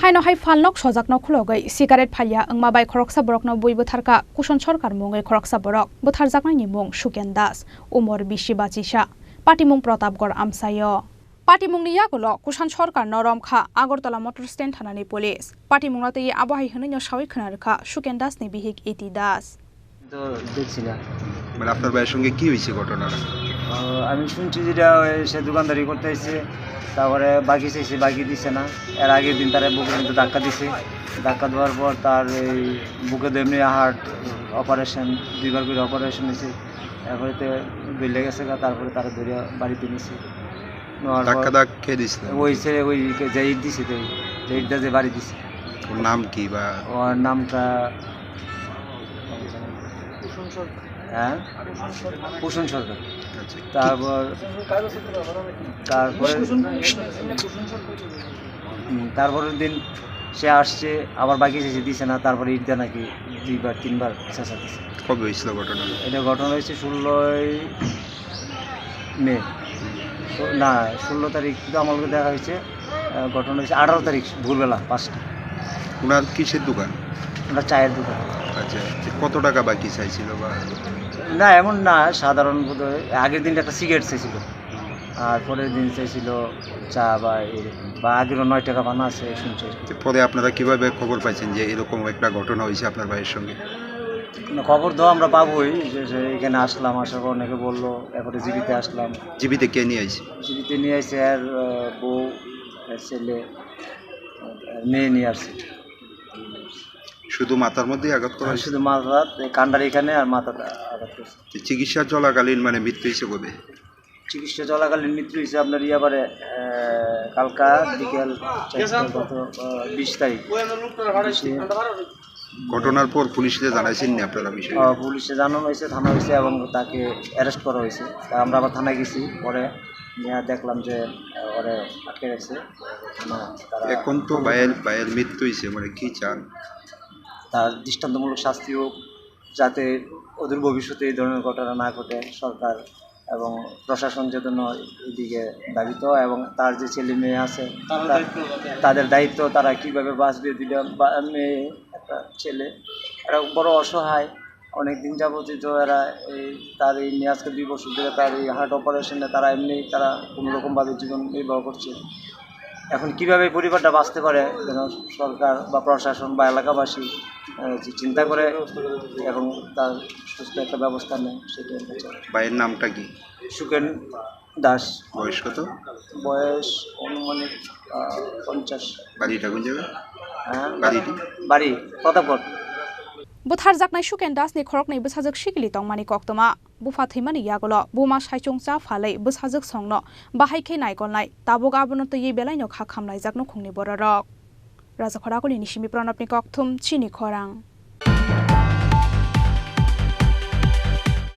Haino hai falnok sojakno khulogai sigaret phaya angma bai khoroksa borokno boibo tharka kushon sarkar mungai khoroksa borok botharjakna ni mung Suken Das Umor Bishi Bachisa Patimung Pratapgor Amsayo Patimungni yagulo kushon sarkar norom kha Agartala motor stand thanani police Patimungna tei abahai hnaino sawi khnaarkha Suken Das ni bihik eti Das তো দেখছি না মানে আপনার ভাইয়ের সঙ্গে কি হয়েছে ঘটনাটা? আমি শুনছি যেটা সে দোকানদারি করতে এসে তারপরে বাকি চাইছে বাকি দিছে না এর আগের দিন তারা বুকের মধ্যে ধাক্কা দিছে ধাক্কা দেওয়ার পর তার এই বুকে এমনি হার্ট অপারেশন দুইবার করে অপারেশন হয়েছে তারপরে তো বেলে গেছে তারপরে তারা ধরে বাড়িতে নিছে ধাক্কা খেয়ে দিছে ওই ছেলে ওই যে ইট দিছে যে ইটটা যে বাড়ি দিছে ওর নাম কি বা ওর নামটা হ্যাঁ কুশন সরকার তারপরের দিন সে আসছে আবার বাকি চেয়েছে দিছে না তারপরে ইট দেয় নাকি দুইবার তিনবার চেঁচা দিছে। কবে হয়েছিল ঘটনা? এটা ঘটনা হয়েছে 16ই মে না 16 তারিখ তো আমাকে দেখা হয়েছে ঘটনা হয়েছে 18 তারিখ ভোরবেলা 5টা। ওনার কিসের দোকান? ওনার চায়ের দোকান। আচ্ছা কত টাকা বাকি চাইছিল? বা না এমন না সাধারণ বোধহয় আগের দিন একটা সিগারেট চাইছিল আর পরের দিন চাইছিল চা বা এরকম বা আগেরও 9 টাকা বানা আছে শুনছে। পরে আপনারা কিভাবে খবর পাইছেন যে এরকম একটা ঘটনা হয়েছে আপনার ভাইয়ের সঙ্গে? খবর তো আমরা পাবোই যে এখানে আসলাম আসার পর অনেকে বললো এরপরে জিবিতে আসলাম। জিবিতে কে নিয়ে আইছে? জিবিতে নিয়ে আসছে আর বউ ছেলে মেয়ে নিয়ে আসছে। শুধু মাথার মধ্যে আঘাত করা? শুধু মাথা কান্ডার এখানে আর মাথাটা আঘাত করছে। চিকিৎসা চলাকালীন মানে মৃত্যু হয়েছে কবে? চিকিৎসা চলাকালীন মৃত্যু হয়েছে আপনার ইয়াবারে কালকা বিকেল গত 20 তারিখ। ঘটনার পর পুলিশে জানাইছেন না আপনারা বিষয়? পুলিশে জানানো হয়েছে থানা হয়েছে এবং তাকে অ্যারেস্ট করা হয়েছে। তা আমরা আবার থানায় গেছি পরে দেখলাম যে ওরে আটকে গেছে। এখন তো ভাইয়ের মৃত্যু হয়েছে মানে কি চান? তার দৃষ্টান্তমূলক শাস্তি হোক যাতে ওদের ভবিষ্যতে এই ধরনের ঘটনা না ঘটে। সরকার এবং প্রশাসন যেন এদিকে দাবিত এবং তার যে ছেলে মেয়ে আছে তাদের দায়িত্ব তারা কীভাবে বাঁচবে। দুইটা মেয়ে একটা ছেলে এরা বড় অসহায় অনেক দিন যাবতীত এরা তার এই নিয়ে আজকে 2 বছর ধরে তার এই হার্ট অপারেশনে তারা এমনি তারা কোনোরকমভাবে জীবন নির্বাহ করছে। এখন কীভাবে পরিবারটা বাঁচতে পারে যেন সরকার বা প্রশাসন বা এলাকাবাসী চিন্তা করে এবং তার সুস্থ একটা ব্যবস্থা নেয় সেটাই। ভাইয়ের নামটা কি? সুকেন দাস। বয়স কত? বয়স অনুমানিক 50। বাড়িটা কোন জায়গায়? হ্যাঁ বাড়ি Pratapgarh. Butharjaknai Suken Das ni khoroknai bwsajak sikili tongmani koktoma bufa theimani yagolo buma saichungcha phalai bwsajak songno bahai khe naikolnai tabuk abono tei belaino kha khamlaijakno khungni borarok Raja Khorakoli ni simi pranapni kokthum chini khorang